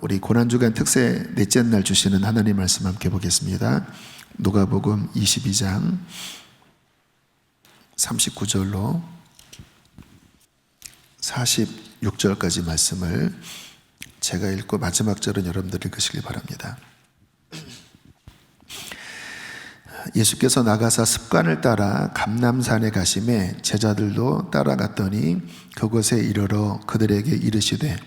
우리 고난주간 특세 넷째 날 주시는 하나님 말씀 함께 보겠습니다. 누가복음 22장 39절로 46절까지 말씀을 제가 읽고 마지막 절은 여러분들이 읽으시기 바랍니다. 예수께서 나가사 습관을 따라 감람산에 가심에 제자들도 따라갔더니 그곳에 이르러 그들에게 이르시되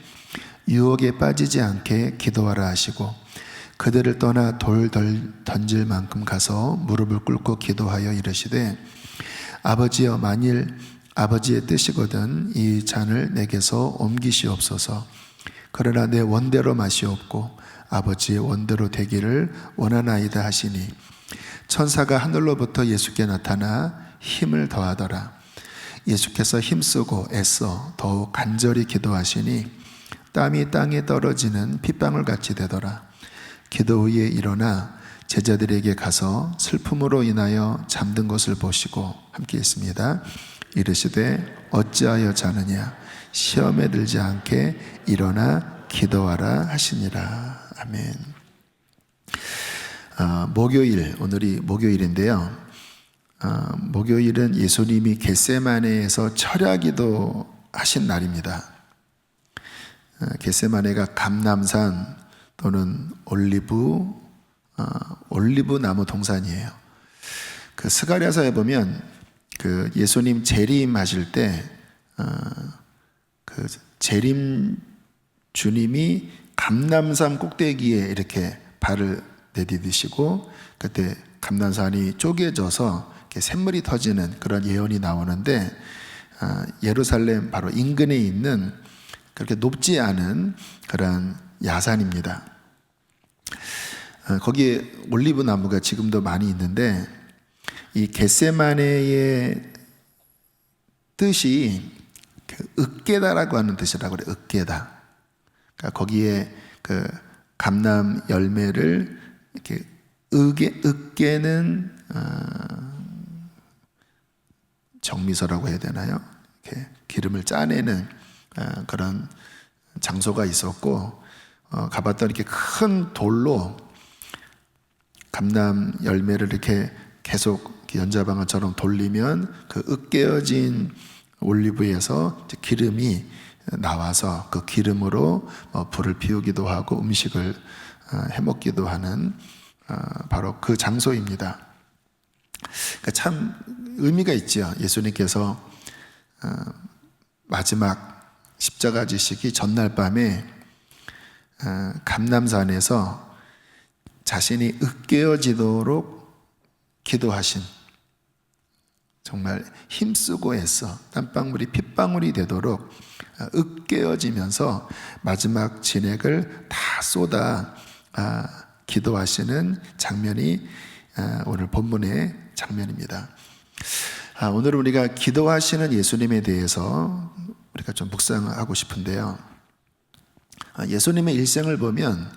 유혹에 빠지지 않게 기도하라 하시고 그들을 떠나 돌 던질 만큼 가서 무릎을 꿇고 기도하여 이르시되 아버지여, 만일 아버지의 뜻이거든 이 잔을 내게서 옮기시옵소서. 그러나 내 원대로 마시옵고 아버지의 원대로 되기를 원하나이다 하시니 천사가 하늘로부터 예수께 나타나 힘을 더하더라. 예수께서 힘쓰고 애써 더욱 간절히 기도하시니 땀이 땅에 떨어지는 핏방울 같이 되더라. 기도 후에 일어나 제자들에게 가서 슬픔으로 인하여 잠든 것을 보시고 함께 있습니다. 이르시되 어찌하여 자느냐, 시험에 들지 않게 일어나 기도하라 하시니라. 아멘. 목요일, 오늘이 목요일인데요. 목요일은 예수님이 겟세마네에서 철야기도 하신 날입니다. 겟세마네가 감람산 또는 올리브 나무 동산이에요. 그 스가랴서에 보면 그 예수님 재림하실 때 그 재림 주님이 감람산 꼭대기에 이렇게 발을 내디디시고 그때 감람산이 쪼개져서 이렇게 샘물이 터지는 그런 예언이 나오는데 예루살렘 바로 인근에 있는 그렇게 높지 않은 그런 야산입니다. 거기에 올리브 나무가 지금도 많이 있는데 이 겟세마네의 뜻이 그 으깨다라고 하는 뜻이라고 그래요. 으깨다. 그러니까 거기에 그 감람 열매를 이렇게 으깨는 정미서라고 해야 되나요? 이렇게 기름을 짜내는 그런 장소가 있었고 가봤더니 이렇게 큰 돌로 감람 열매를 이렇게 계속 연자방아처럼 돌리면 그 으깨어진 올리브에서 기름이 나와서 그 기름으로 불을 피우기도 하고 음식을 해먹기도 하는 바로 그 장소입니다. 그러니까 참 의미가 있죠. 예수님께서 마지막 십자가 지시기 전날 밤에 감람산에서 자신이 으깨어지도록 기도하신, 정말 힘쓰고 애써 땀방울이 핏방울이 되도록 으깨어지면서 마지막 진액을 다 쏟아 기도하시는 장면이 오늘 본문의 장면입니다. 오늘 우리가 기도하시는 예수님에 대해서 우리가 좀 묵상하고 싶은데요. 예수님의 일생을 보면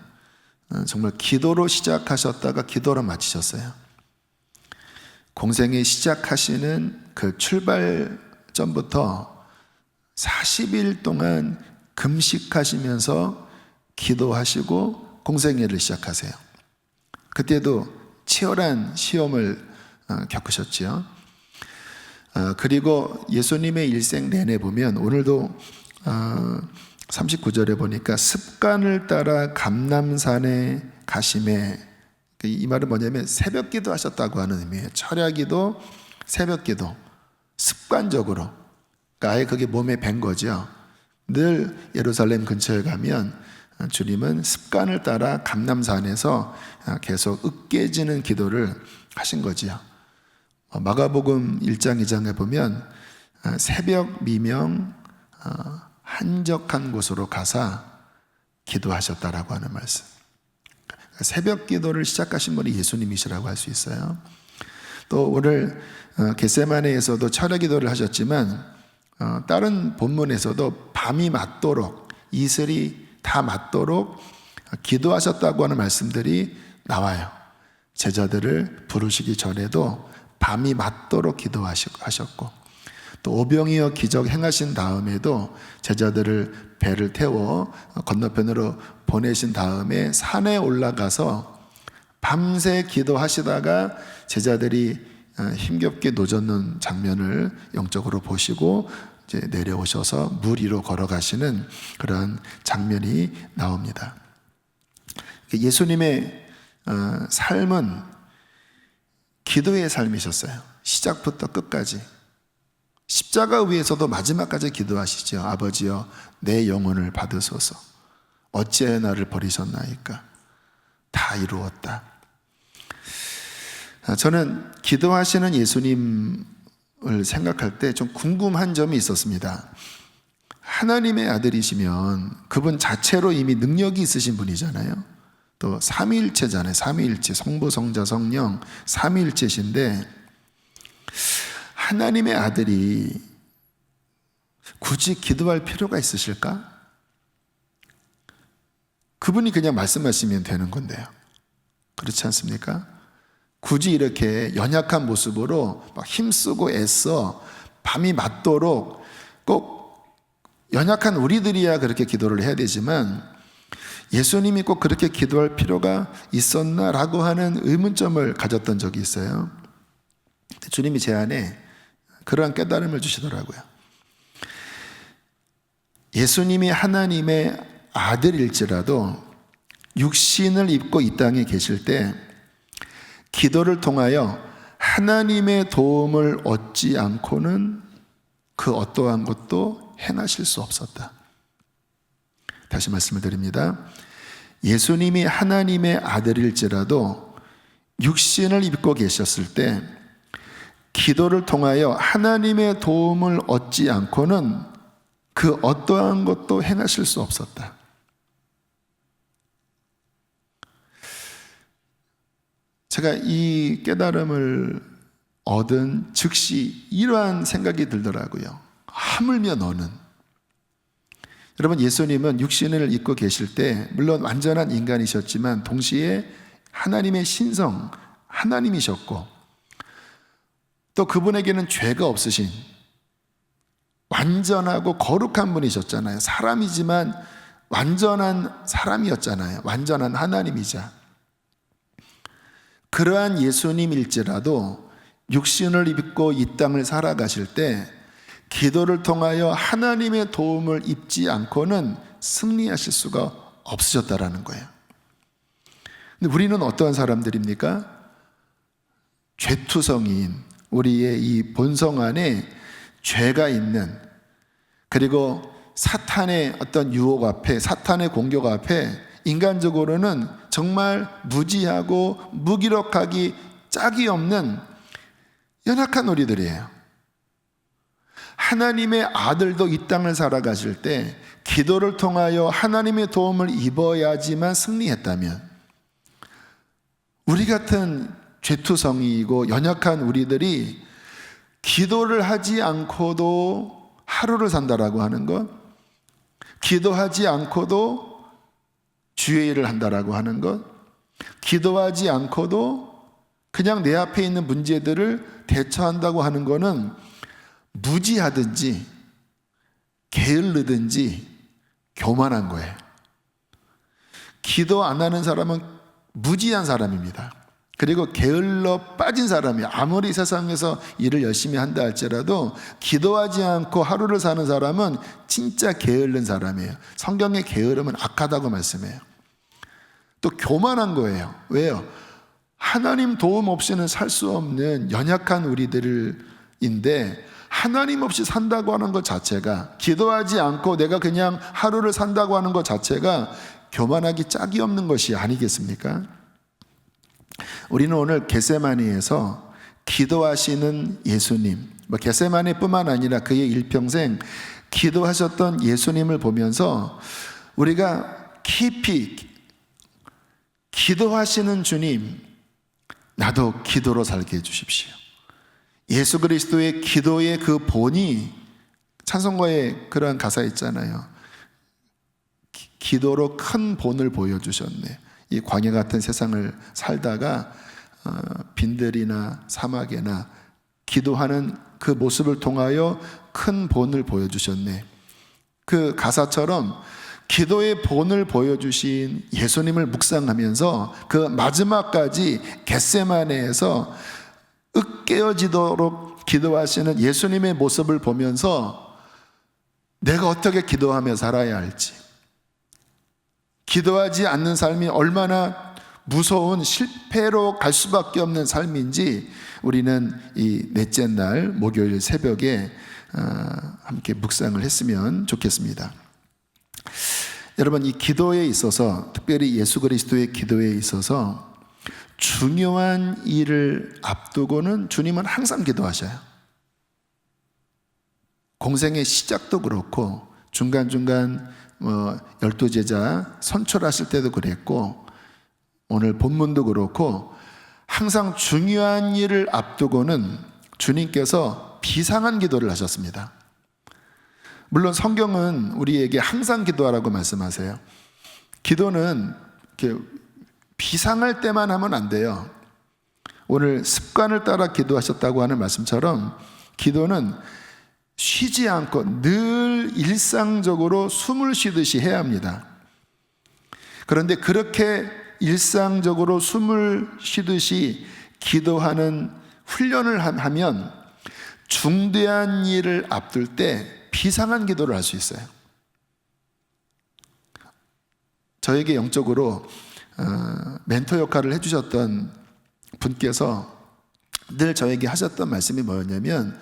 정말 기도로 시작하셨다가 기도로 마치셨어요. 공생에 시작하시는 그 출발점부터 40일 동안 금식하시면서 기도하시고 공생애를 시작하세요. 그때도 치열한 시험을 겪으셨지요. 그리고 예수님의 일생 내내 보면 오늘도 39절에 보니까 습관을 따라 감람산에 가심에, 이 말은 뭐냐면 새벽 기도 하셨다고 하는 의미예요. 철야기도, 새벽 기도, 습관적으로. 그러니까 아예 그게 몸에 밴 거죠. 늘 예루살렘 근처에 가면 주님은 습관을 따라 감람산에서 계속 으깨지는 기도를 하신 거지요. 마가복음 1장 2장에 보면 새벽 미명 한적한 곳으로 가사 기도하셨다라고 하는 말씀. 새벽 기도를 시작하신 분이 예수님이시라고 할 수 있어요. 또 오늘 겟세마네에서도 철야 기도를 하셨지만 다른 본문에서도 밤이 맞도록, 이슬이 다 맞도록 기도하셨다고 하는 말씀들이 나와요. 제자들을 부르시기 전에도 밤이 맞도록 기도하셨고, 또 오병이어 기적 행하신 다음에도 제자들을 배를 태워 건너편으로 보내신 다음에 산에 올라가서 밤새 기도하시다가 제자들이 힘겹게 노젓는 장면을 영적으로 보시고 이제 내려오셔서 물 위로 걸어가시는 그런 장면이 나옵니다. 예수님의 삶은 기도의 삶이셨어요. 시작부터 끝까지. 십자가 위에서도 마지막까지 기도하시죠. 아버지여 내 영혼을 받으소서. 어찌하여 나를 버리셨나이까. 다 이루었다. 저는 기도하시는 예수님을 생각할 때 좀 궁금한 점이 있었습니다. 하나님의 아들이시면 그분 자체로 이미 능력이 있으신 분이잖아요. 또 삼위일체잖아요. 삼위일체, 성부, 성자, 성령 삼위일체신데 하나님의 아들이 굳이 기도할 필요가 있으실까? 그분이 그냥 말씀하시면 되는 건데요. 그렇지 않습니까? 굳이 이렇게 연약한 모습으로 막 힘쓰고 애써 밤이 맞도록 꼭 연약한 우리들이야 그렇게 기도를 해야 되지만 예수님이 꼭 그렇게 기도할 필요가 있었나라고 하는 의문점을 가졌던 적이 있어요. 주님이 제 안에 그러한 깨달음을 주시더라고요. 예수님이 하나님의 아들일지라도 육신을 입고 이 땅에 계실 때 기도를 통하여 하나님의 도움을 얻지 않고는 그 어떠한 것도 행하실 수 없었다. 다시 말씀을 드립니다. 예수님이 하나님의 아들일지라도 육신을 입고 계셨을 때 기도를 통하여 하나님의 도움을 얻지 않고는 그 어떠한 것도 행하실 수 없었다. 제가 이 깨달음을 얻은 즉시 이러한 생각이 들더라고요. 하물며 너는. 여러분, 예수님은 육신을 입고 계실 때 물론 완전한 인간이셨지만 동시에 하나님의 신성, 하나님이셨고 또 그분에게는 죄가 없으신 완전하고 거룩한 분이셨잖아요. 사람이지만 완전한 사람이었잖아요. 완전한 하나님이자. 그러한 예수님일지라도 육신을 입고 이 땅을 살아가실 때 기도를 통하여 하나님의 도움을 입지 않고는 승리하실 수가 없으셨다라는 거예요. 근데 우리는 어떠한 사람들입니까? 죄투성이인 우리의 이 본성 안에 죄가 있는, 그리고 사탄의 어떤 유혹 앞에, 사탄의 공격 앞에 인간적으로는 정말 무지하고 무기력하기 짝이 없는 연약한 우리들이에요. 하나님의 아들도 이 땅을 살아가실 때 기도를 통하여 하나님의 도움을 입어야지만 승리했다면, 우리 같은 죄투성이이고 연약한 우리들이 기도를 하지 않고도 하루를 산다라고 하는 것, 기도하지 않고도 주의 일을 한다라고 하는 것, 기도하지 않고도 그냥 내 앞에 있는 문제들을 대처한다고 하는 것은 무지하든지 게을르든지 교만한 거예요. 기도 안 하는 사람은 무지한 사람입니다. 그리고 게을러 빠진 사람이 아무리 세상에서 일을 열심히 한다 할지라도 기도하지 않고 하루를 사는 사람은 진짜 게으른 사람이에요. 성경의 게으름은 악하다고 말씀해요. 또 교만한 거예요. 왜요? 하나님 도움 없이는 살 수 없는 연약한 우리들인데 하나님 없이 산다고 하는 것 자체가, 기도하지 않고 내가 그냥 하루를 산다고 하는 것 자체가 교만하기 짝이 없는 것이 아니겠습니까? 우리는 오늘 겟세마니에서 기도하시는 예수님, 겟세마니뿐만 아니라 그의 일평생 기도하셨던 예수님을 보면서 우리가 깊이 기도하시는 주님, 나도 기도로 살게 해주십시오. 예수 그리스도의 기도의 그 본이, 찬송가에 그런 가사 있잖아요. 기도로 큰 본을 보여주셨네. 이 광야 같은 세상을 살다가 빈들이나 사막에나 기도하는 그 모습을 통하여 큰 본을 보여주셨네. 그 가사처럼 기도의 본을 보여주신 예수님을 묵상하면서 그 마지막까지 겟세마네에서 으깨어지도록 기도하시는 예수님의 모습을 보면서 내가 어떻게 기도하며 살아야 할지, 기도하지 않는 삶이 얼마나 무서운 실패로 갈 수밖에 없는 삶인지 우리는 이 넷째 날 목요일 새벽에 함께 묵상을 했으면 좋겠습니다. 여러분, 이 기도에 있어서, 특별히 예수 그리스도의 기도에 있어서 중요한 일을 앞두고는 주님은 항상 기도하셔요. 공생의 시작도 그렇고 중간중간 12제자 선출하실 때도 그랬고 오늘 본문도 그렇고 항상 중요한 일을 앞두고는 주님께서 비상한 기도를 하셨습니다. 물론 성경은 우리에게 항상 기도하라고 말씀하세요. 기도는 이렇게 비상할 때만 하면 안 돼요. 오늘 습관을 따라 기도하셨다고 하는 말씀처럼 기도는 쉬지 않고 늘 일상적으로 숨을 쉬듯이 해야 합니다. 그런데 그렇게 일상적으로 숨을 쉬듯이 기도하는 훈련을 하면 중대한 일을 앞둘 때 비상한 기도를 할 수 있어요. 저에게 영적으로 멘토 역할을 해주셨던 분께서 늘 저에게 하셨던 말씀이 뭐였냐면,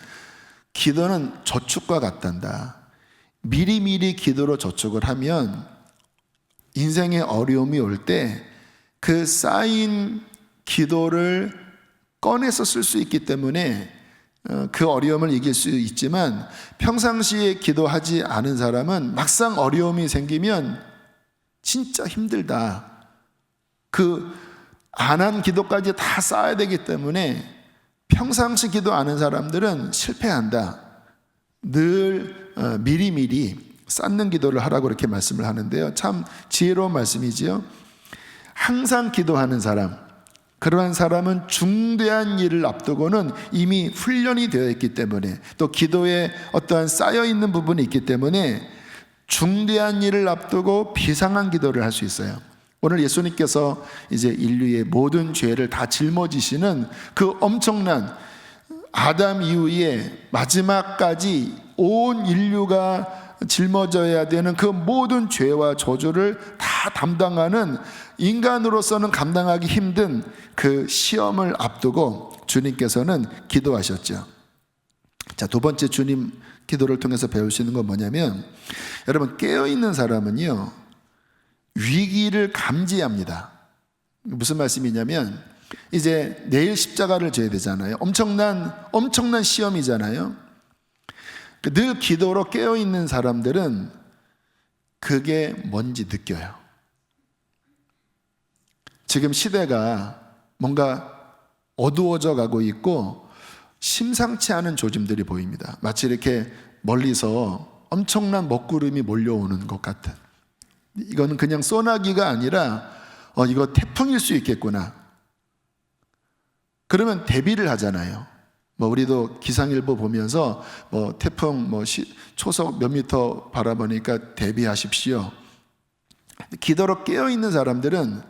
기도는 저축과 같단다. 미리미리 기도로 저축을 하면 인생의 어려움이 올 때 그 쌓인 기도를 꺼내서 쓸 수 있기 때문에 그 어려움을 이길 수 있지만, 평상시에 기도하지 않은 사람은 막상 어려움이 생기면 진짜 힘들다. 그 안 한 기도까지 다 쌓아야 되기 때문에 평상시 기도 안 한 사람들은 실패한다. 늘 미리미리 쌓는 기도를 하라고 이렇게 말씀을 하는데요. 참 지혜로운 말씀이지요. 항상 기도하는 사람, 그러한 사람은 중대한 일을 앞두고는 이미 훈련이 되어 있기 때문에, 또 기도에 어떠한 쌓여있는 부분이 있기 때문에 중대한 일을 앞두고 비상한 기도를 할 수 있어요. 오늘 예수님께서 이제 인류의 모든 죄를 다 짊어지시는 그 엄청난 아담 이후에 마지막까지 온 인류가 짊어져야 되는 그 모든 죄와 저주를 다 담당하는, 인간으로서는 감당하기 힘든 그 시험을 앞두고 주님께서는 기도하셨죠. 자, 두 번째 주님 기도를 통해서 배울 수 있는 건 뭐냐면, 여러분, 깨어있는 사람은요 위기를 감지합니다. 무슨 말씀이냐면, 이제 내일 십자가를 져야 되잖아요. 엄청난 시험이잖아요. 늘 기도로 깨어있는 사람들은 그게 뭔지 느껴요. 지금 시대가 뭔가 어두워져 가고 있고 심상치 않은 조짐들이 보입니다. 마치 이렇게 멀리서 엄청난 먹구름이 몰려오는 것 같은, 이거는 그냥 소나기가 아니라 이거 태풍일 수 있겠구나. 그러면 대비를 하잖아요. 우리도 기상일보 보면서 태풍 초속 몇 미터 바라보니까 대비하십시오. 기도로 깨어있는 사람들은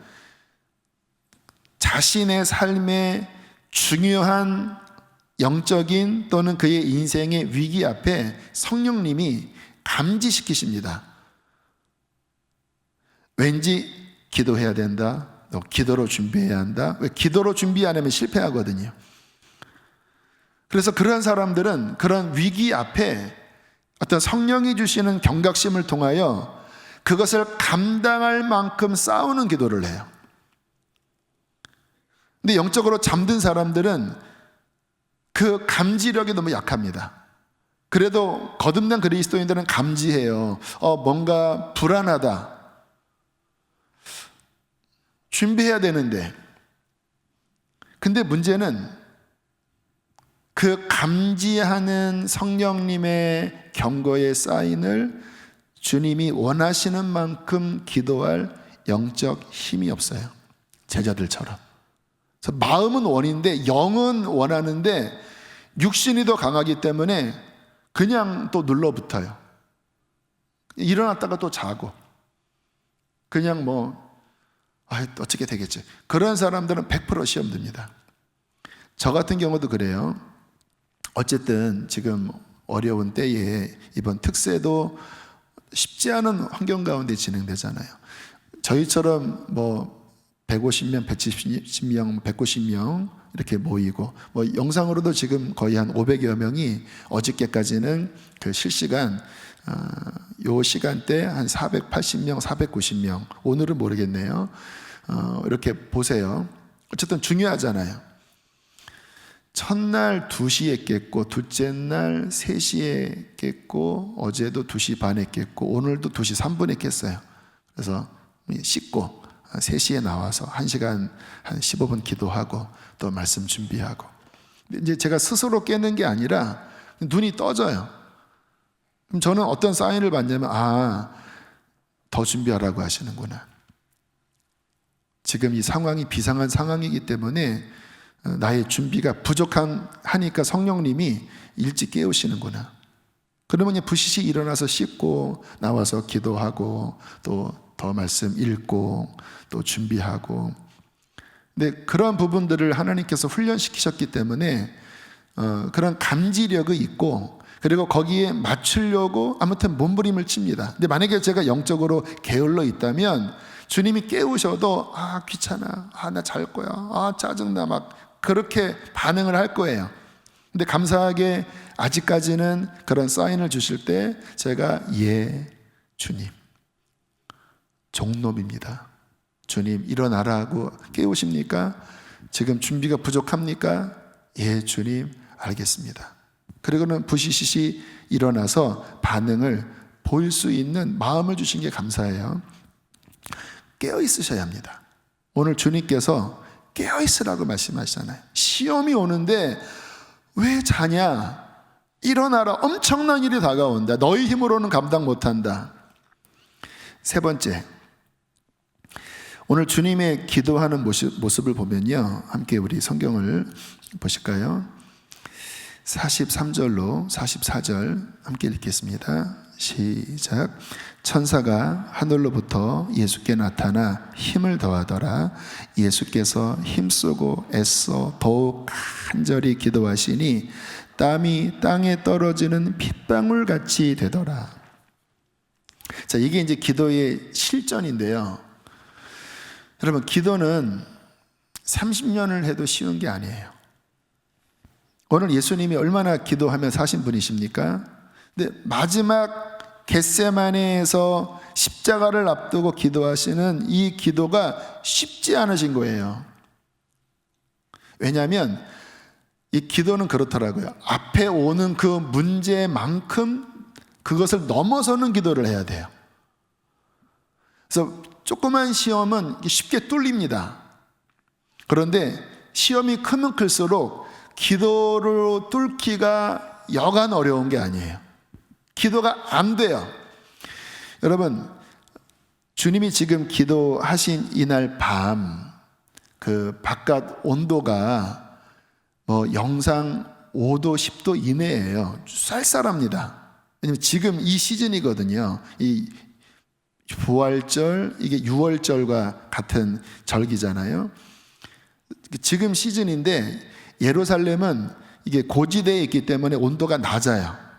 자신의 삶의 중요한 영적인 또는 그의 인생의 위기 앞에 성령님이 감지시키십니다. 왠지 기도해야 된다. 너 기도로 준비해야 한다. 왜? 기도로 준비 안 하면 실패하거든요. 그래서 그런 사람들은 그런 위기 앞에 어떤 성령이 주시는 경각심을 통하여 그것을 감당할 만큼 싸우는 기도를 해요. 근데 영적으로 잠든 사람들은 그 감지력이 너무 약합니다. 그래도 거듭난 그리스도인들은 감지해요. 뭔가 불안하다. 준비해야 되는데. 근데 문제는 그 감지하는 성령님의 경고의 사인을 주님이 원하시는 만큼 기도할 영적 힘이 없어요. 제자들처럼. 그래서 마음은 원인데 영은 원하는데 육신이 더 강하기 때문에 그냥 또 눌러붙어요. 일어났다가 또 자고 그냥 어떻게 되겠지. 그런 사람들은 100% 시험 듭니다. 저 같은 경우도 그래요. 어쨌든 지금 어려운 때에 이번 특세도 쉽지 않은 환경 가운데 진행되잖아요. 저희처럼 150명, 170명, 190명 이렇게 모이고 영상으로도 지금 거의 한 500여 명이 어저께까지는 그 실시간 요 시간대 한 480명, 490명, 오늘은 모르겠네요. 이렇게 보세요. 어쨌든 중요하잖아요. 첫날 2시에 깼고, 둘째 날 3시에 깼고, 어제도 2시 반에 깼고, 오늘도 2시 3분에 깼어요. 그래서 씻고 3시에 나와서 1시간 한 15분 기도하고 또 말씀 준비하고. 이제 제가 스스로 깨는 게 아니라 눈이 떠져요. 그럼 저는 어떤 사인을 받냐면 더 준비하라고 하시는구나. 지금 이 상황이 비상한 상황이기 때문에 나의 준비가 부족하니까 성령님이 일찍 깨우시는구나. 그러면 부시시 일어나서 씻고 나와서 기도하고 또 더 말씀 읽고 또 준비하고. 근데 그런 부분들을 하나님께서 훈련시키셨기 때문에 그런 감지력이 있고, 그리고 거기에 맞추려고 아무튼 몸부림을 칩니다. 근데 만약에 제가 영적으로 게을러 있다면 주님이 깨우셔도 귀찮아, 나 잘 거야, 짜증나, 막 그렇게 반응을 할 거예요. 근데 감사하게 아직까지는 그런 사인을 주실 때 제가 주님, 종놈입니다. 주님 일어나라고 깨우십니까? 지금 준비가 부족합니까? 주님 알겠습니다. 그리고는 부시시시 일어나서 반응을 보일 수 있는 마음을 주신 게 감사해요. 깨어 있으셔야 합니다. 오늘 주님께서 깨어 있으라고 말씀하시잖아요. 시험이 오는데 왜 자냐? 일어나라. 엄청난 일이 다가온다. 너희 힘으로는 감당 못한다. 세 번째, 오늘 주님의 기도하는 모습을 보면요, 함께 우리 성경을 보실까요? 43절로 44절 함께 읽겠습니다. 시작. 천사가 하늘로부터 예수께 나타나 힘을 더하더라. 예수께서 힘쓰고 애써 더욱 간절히 기도하시니 땀이 땅에 떨어지는 핏방울 같이 되더라. 자, 이게 이제 기도의 실전인데요. 여러분, 기도는 30년을 해도 쉬운 게 아니에요. 오늘 예수님이 얼마나 기도하며 사신 분이십니까? 근데 마지막 겟세마네에서 십자가를 앞두고 기도하시는 이 기도가 쉽지 않으신 거예요. 왜냐하면 이 기도는 그렇더라고요. 앞에 오는 그 문제만큼 그것을 넘어서는 기도를 해야 돼요. 그래서 조그만 시험은 쉽게 뚫립니다. 그런데 시험이 크면 클수록 기도로 뚫기가 여간 어려운 게 아니에요. 기도가 안 돼요. 여러분, 주님이 지금 기도하신 이날 밤, 그 바깥 온도가 영상 5도, 10도 이내예요. 쌀쌀합니다. 왜냐면 지금 이 시즌이거든요. 이 부활절, 이게 6월절과 같은 절기잖아요. 지금 시즌인데 예루살렘은 이게 고지대에 있기 때문에 온도가 낮아요.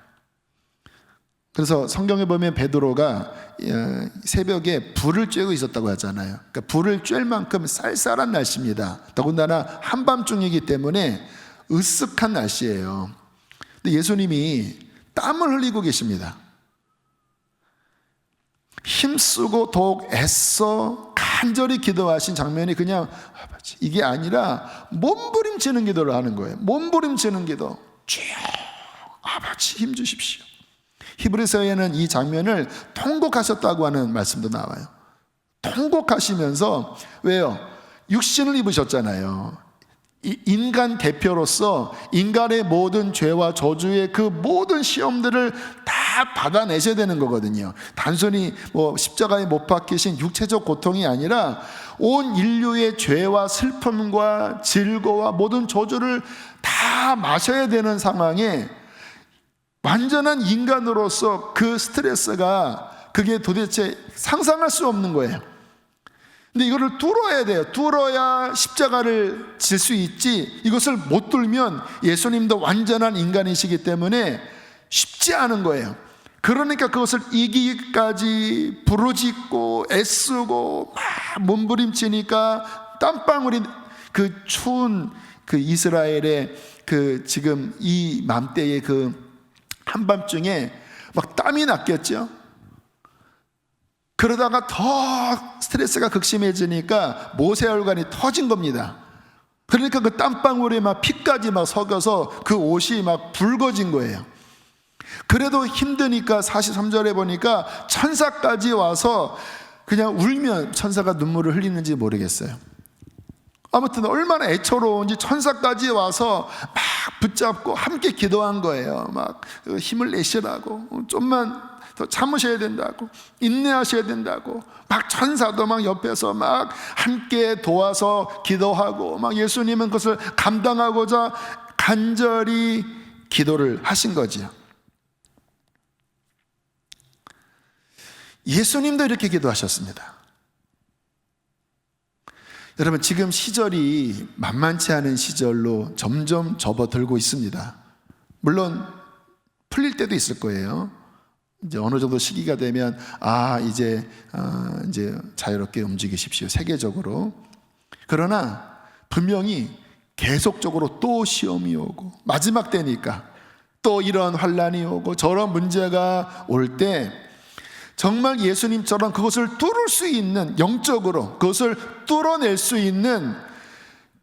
그래서 성경에 보면 베드로가 새벽에 불을 쬐고 있었다고 하잖아요. 그러니까 불을 쬐을 만큼 쌀쌀한 날씨입니다. 더군다나 한밤중이기 때문에 으쓱한 날씨예요. 근데 예수님이 땀을 흘리고 계십니다. 힘쓰고 더욱 애써 간절히 기도하신 장면이 그냥 이게 아니라 몸부림치는 기도를 하는 거예요. 몸부림치는 기도. 쭉 아버지 힘 주십시오. 히브리서에는 이 장면을 통곡하셨다고 하는 말씀도 나와요. 통곡하시면서, 왜요? 육신을 입으셨잖아요. 인간 대표로서 인간의 모든 죄와 저주의 그 모든 시험들을 다 받아내셔야 되는 거거든요. 단순히 십자가에 못 박히신 육체적 고통이 아니라 온 인류의 죄와 슬픔과 질고와 모든 저주를 다 마셔야 되는 상황에 완전한 인간으로서 그 스트레스가 그게 도대체 상상할 수 없는 거예요. 근데 이거를 뚫어야 돼요. 뚫어야 십자가를 질 수 있지, 이것을 못 뚫으면 예수님도 완전한 인간이시기 때문에 쉽지 않은 거예요. 그러니까 그것을 이기기까지 부르짖고 애쓰고 막 몸부림치니까 땀방울이, 그 추운 그 이스라엘의 그 지금 이 맘때의 그 한밤중에 막 땀이 났겠죠. 그러다가 더 스트레스가 극심해지니까 모세혈관이 터진 겁니다. 그러니까 그 땀방울에 막 피까지 막 섞여서 그 옷이 막 붉어진 거예요. 그래도 힘드니까 43절에 보니까 천사까지 와서 그냥 울면, 천사가 눈물을 흘리는지 모르겠어요. 아무튼 얼마나 애처로운지 천사까지 와서 막 붙잡고 함께 기도한 거예요. 막 힘을 내시라고, 좀만 더 참으셔야 된다고, 인내하셔야 된다고, 막 천사도 막 옆에서 막 함께 도와서 기도하고, 막 예수님은 그것을 감당하고자 간절히 기도를 하신 거지요. 예수님도 이렇게 기도하셨습니다. 여러분, 지금 시절이 만만치 않은 시절로 점점 접어들고 있습니다. 물론 풀릴 때도 있을 거예요. 이제 어느 정도 시기가 되면 이제 자유롭게 움직이십시오, 세계적으로. 그러나 분명히 계속적으로 또 시험이 오고, 마지막 때니까 또 이런 환란이 오고 저런 문제가 올 때 정말 예수님처럼 그것을 뚫을 수 있는, 영적으로 그것을 뚫어낼 수 있는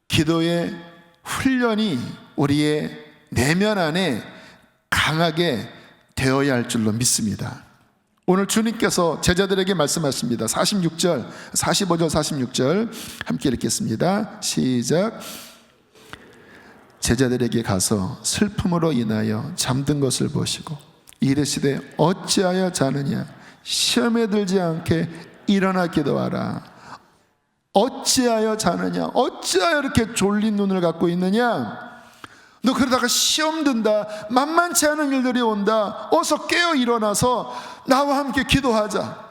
기도의 훈련이 우리의 내면 안에 강하게 되어야 할 줄로 믿습니다. 오늘 주님께서 제자들에게 말씀하십니다. 46절, 45절, 46절 함께 읽겠습니다. 시작. 제자들에게 가서 슬픔으로 인하여 잠든 것을 보시고 이르시되 어찌하여 자느냐, 시험에 들지 않게 일어나 기도하라. 어찌하여 자느냐, 어찌하여 이렇게 졸린 눈을 갖고 있느냐, 너 그러다가 시험 든다, 만만치 않은 일들이 온다, 어서 깨어 일어나서 나와 함께 기도하자.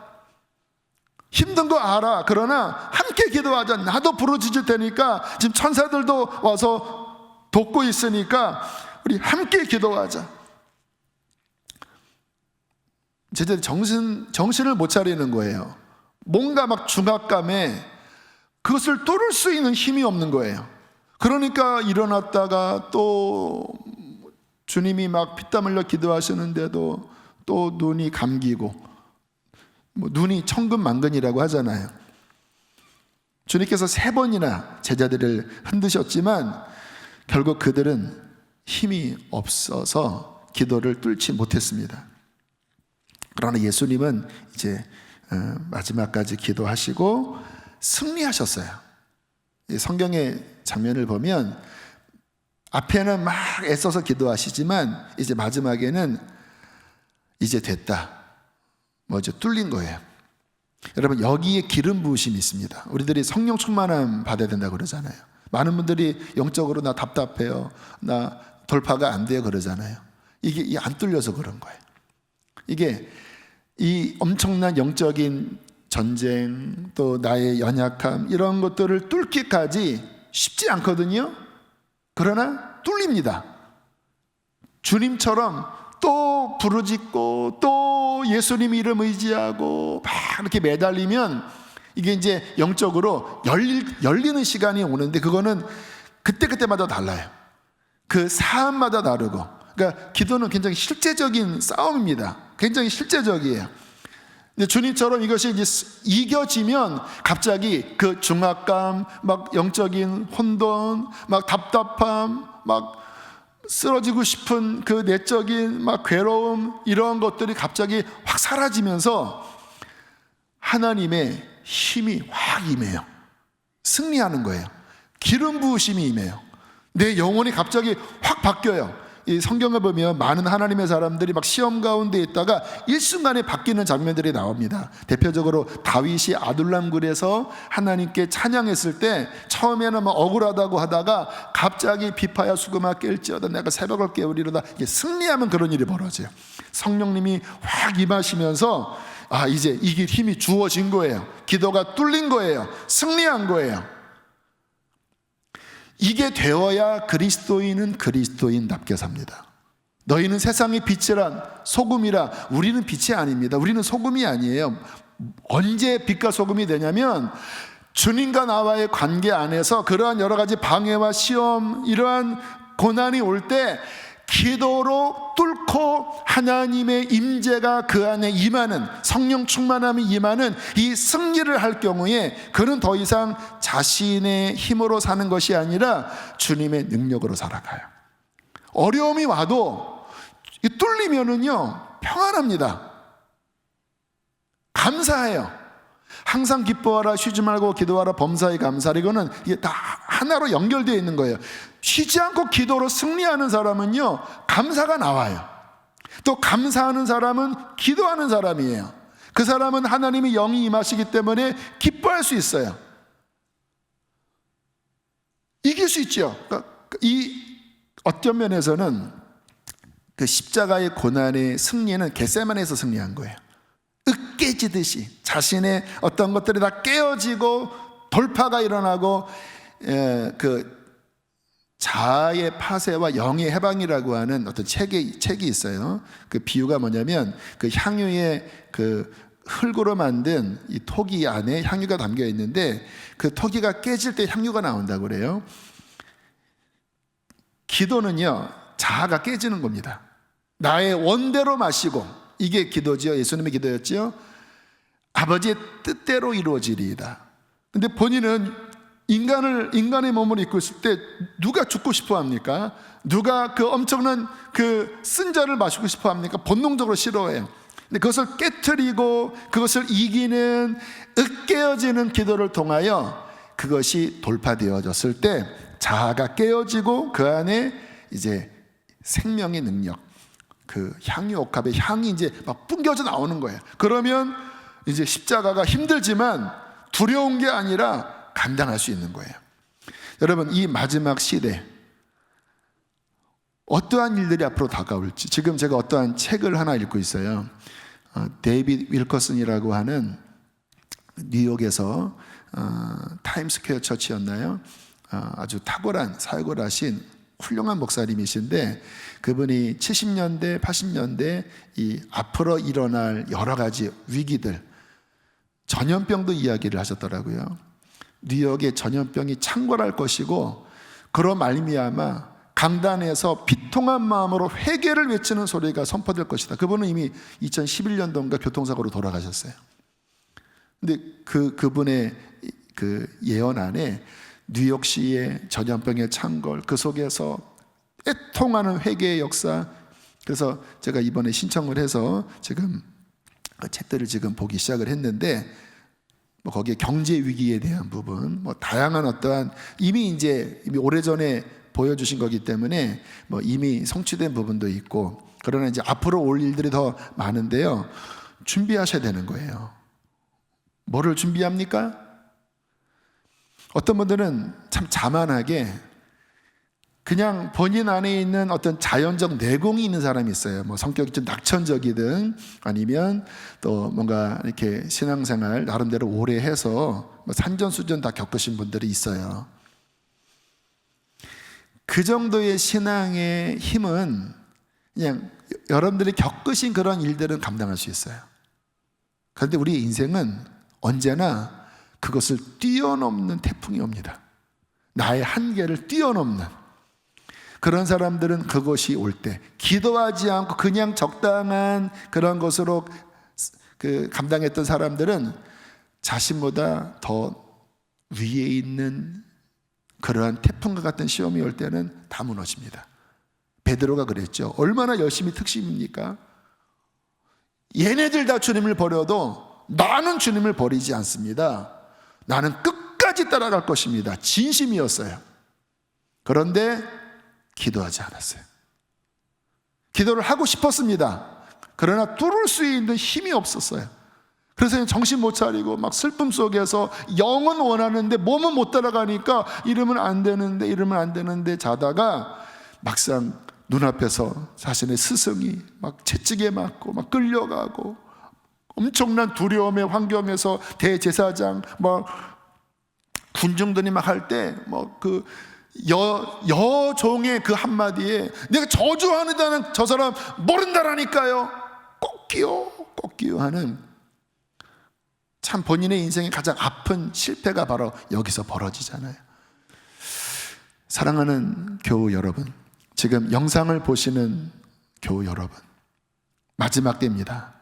힘든 거 알아. 그러나 함께 기도하자. 나도 부르짖을 테니까, 지금 천사들도 와서 돕고 있으니까 우리 함께 기도하자. 제자들이 정신을 못 차리는 거예요. 뭔가 막 중압감에 그것을 뚫을 수 있는 힘이 없는 거예요. 그러니까 일어났다가 또 주님이 막 피땀 흘려 기도하시는데도 또 눈이 감기고, 눈이 천근만근이라고 하잖아요. 주님께서 3번이나 제자들을 흔드셨지만 결국 그들은 힘이 없어서 기도를 뚫지 못했습니다. 그러나 예수님은 이제 마지막까지 기도하시고 승리하셨어요. 성경의 장면을 보면 앞에는 막 애써서 기도하시지만 이제 마지막에는 이제 됐다, 이제 뚫린 거예요. 여러분, 여기에 기름 부으심이 있습니다. 우리들이 성령 충만함 받아야 된다고 그러잖아요. 많은 분들이 영적으로 나 답답해요, 나 돌파가 안 돼요 그러잖아요. 이게 안 뚫려서 그런 거예요. 이게 이 엄청난 영적인 전쟁, 또 나의 연약함, 이런 것들을 뚫기까지 쉽지 않거든요. 그러나 뚫립니다. 주님처럼 또 부르짖고 또 예수님 이름 의지하고 막 이렇게 매달리면 이게 이제 영적으로 열리는 시간이 오는데, 그거는 그때마다 달라요. 그 사안마다 다르고. 그러니까 기도는 굉장히 실제적인 싸움입니다. 굉장히 실제적이에요. 근데 주님처럼 이것이 이제 이겨지면 갑자기 그 중압감, 막 영적인 혼돈, 막 답답함, 막 쓰러지고 싶은 그 내적인 막 괴로움, 이런 것들이 갑자기 확 사라지면서 하나님의 힘이 확 임해요. 승리하는 거예요. 기름 부으심이 임해요. 내 영혼이 갑자기 확 바뀌어요. 이 성경을 보면 많은 하나님의 사람들이 막 시험 가운데 있다가 일순간에 바뀌는 장면들이 나옵니다. 대표적으로 다윗이 아둘람 굴에서 하나님께 찬양했을 때 처음에는 막 억울하다고 하다가 갑자기 비파야 수금아 깰지어다 내가 새벽을 깨우리로다, 이게 승리하면 그런 일이 벌어져요. 성령님이 확 임하시면서 이제 이게 힘이 주어진 거예요. 기도가 뚫린 거예요. 승리한 거예요. 이게 되어야 그리스도인은 그리스도인답게 삽니다. 너희는 세상의 빛이라 소금이라. 우리는 빛이 아닙니다. 우리는 소금이 아니에요. 언제 빛과 소금이 되냐면 주님과 나와의 관계 안에서 그러한 여러 가지 방해와 시험, 이러한 고난이 올 때 기도로 뚫고 하나님의 임재가 그 안에 임하는, 성령 충만함이 임하는 이 승리를 할 경우에 그는 더 이상 자신의 힘으로 사는 것이 아니라 주님의 능력으로 살아가요. 어려움이 와도 뚫리면은요 평안합니다. 감사해요. 항상 기뻐하라, 쉬지 말고 기도하라, 범사에 감사하라. 이거는 이게 다 하나로 연결되어 있는 거예요. 쉬지 않고 기도로 승리하는 사람은요 감사가 나와요. 또 감사하는 사람은 기도하는 사람이에요. 그 사람은 하나님의 영이 임하시기 때문에 기뻐할 수 있어요. 이길 수 있죠. 그러니까 이 어떤 면에서는 그 십자가의 고난의 승리는 겟세마네에서 승리한 거예요. 으깨지듯이 자신의 어떤 것들이 다 깨어지고 돌파가 일어나고, 그 자아의 파쇄와 영의 해방이라고 하는 어떤 책이 있어요. 그 비유가 뭐냐면 그 향유의 그 흙으로 만든 이 토기 안에 향유가 담겨 있는데 그 토기가 깨질 때 향유가 나온다고 그래요. 기도는요 자아가 깨지는 겁니다. 나의 원대로 마시고, 이게 기도지요. 예수님의 기도였지요. 아버지의 뜻대로 이루어지리이다. 근데 본인은 인간의 몸을 입고 있을 때 누가 죽고 싶어 합니까? 누가 그 엄청난 그 쓴자를 마시고 싶어 합니까? 본능적으로 싫어해요. 근데 그것을 깨트리고 그것을 이기는 으깨어지는 기도를 통하여 그것이 돌파되어졌을 때 자아가 깨어지고 그 안에 이제 생명의 능력, 그 향유 옥합의 향이 이제 막 뿜겨져 나오는 거예요. 그러면 이제 십자가가 힘들지만 두려운 게 아니라 감당할 수 있는 거예요. 여러분, 이 마지막 시대 어떠한 일들이 앞으로 다가올지, 지금 제가 어떠한 책을 하나 읽고 있어요. 데이빗 윌커슨이라고 하는 뉴욕에서 타임스퀘어 처치였나요? 아주 탁월한 사역을 하신 훌륭한 목사님이신데, 그분이 70년대 80년대 이 앞으로 일어날 여러 가지 위기들, 전염병도 이야기를 하셨더라고요. 뉴욕의 전염병이 창궐할 것이고 그로 말미암아 강단에서 비통한 마음으로 회개를 외치는 소리가 선포될 것이다. 그분은 이미 2011년도인가 교통사고로 돌아가셨어요. 근데 그분의 그 예언 안에 뉴욕시의 전염병의 창궐, 그 속에서 애통하는 회개의 역사, 그래서 제가 이번에 신청을 해서 지금 그 책들을 지금 보기 시작을 했는데, 뭐 거기에 경제 위기에 대한 부분, 뭐 다양한 어떠한 이미 오래전에 보여주신 거기 때문에 뭐 이미 성취된 부분도 있고, 그러나 이제 앞으로 올 일들이 더 많은데요. 준비하셔야 되는 거예요. 뭐를 준비합니까? 어떤 분들은 참 자만하게 그냥 본인 안에 있는 어떤 자연적 내공이 있는 사람이 있어요. 뭐 성격이 좀 낙천적이든 아니면 또 뭔가 이렇게 신앙생활 나름대로 오래 해서 뭐 산전수전 다 겪으신 분들이 있어요. 그 정도의 신앙의 힘은 그냥 여러분들이 겪으신 그런 일들은 감당할 수 있어요. 그런데 우리의 인생은 언제나 그것을 뛰어넘는 태풍이 옵니다. 나의 한계를 뛰어넘는 그런 사람들은 그것이 올 때 기도하지 않고 그냥 적당한 그런 것으로 감당했던 사람들은 자신보다 더 위에 있는 그러한 태풍과 같은 시험이 올 때는 다 무너집니다. 베드로가 그랬죠. 얼마나 열심히 특심입니까? 얘네들 다 주님을 버려도 나는 주님을 버리지 않습니다. 나는 끝까지 따라갈 것입니다. 진심이었어요. 그런데 기도하지 않았어요. 기도를 하고 싶었습니다. 그러나 뚫을 수 있는 힘이 없었어요. 그래서 정신 못 차리고 막 슬픔 속에서 영은 원하는데 몸은 못 따라가니까 이러면 안 되는데 자다가 막상 눈앞에서 자신의 스승이 막 채찍에 맞고 막 끌려가고 엄청난 두려움의 환경에서 대제사장 막 군중들이 막 할 때 뭐 그 여종의 그 한마디에 내가 저주하는다는 저 사람 모른다라니까요. 꺾기요 하는 참 본인의 인생의 가장 아픈 실패가 바로 여기서 벌어지잖아요. 사랑하는 교우 여러분, 지금 영상을 보시는 교우 여러분, 마지막 때입니다.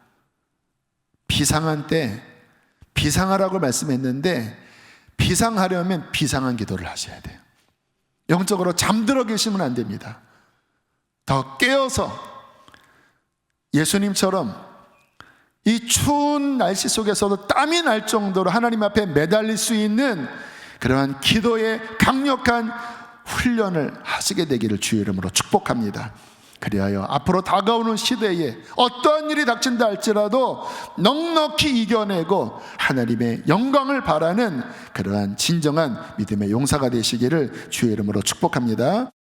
비상한 때 비상하라고 말씀했는데 비상하려면 비상한 기도를 하셔야 돼요. 영적으로 잠들어 계시면 안 됩니다. 더 깨어서 예수님처럼 이 추운 날씨 속에서도 땀이 날 정도로 하나님 앞에 매달릴 수 있는 그러한 기도의 강력한 훈련을 하시게 되기를 주의 이름으로 축복합니다. 그리하여 앞으로 다가오는 시대에 어떠한 일이 닥친다 할지라도 넉넉히 이겨내고 하나님의 영광을 바라는 그러한 진정한 믿음의 용사가 되시기를 주의 이름으로 축복합니다.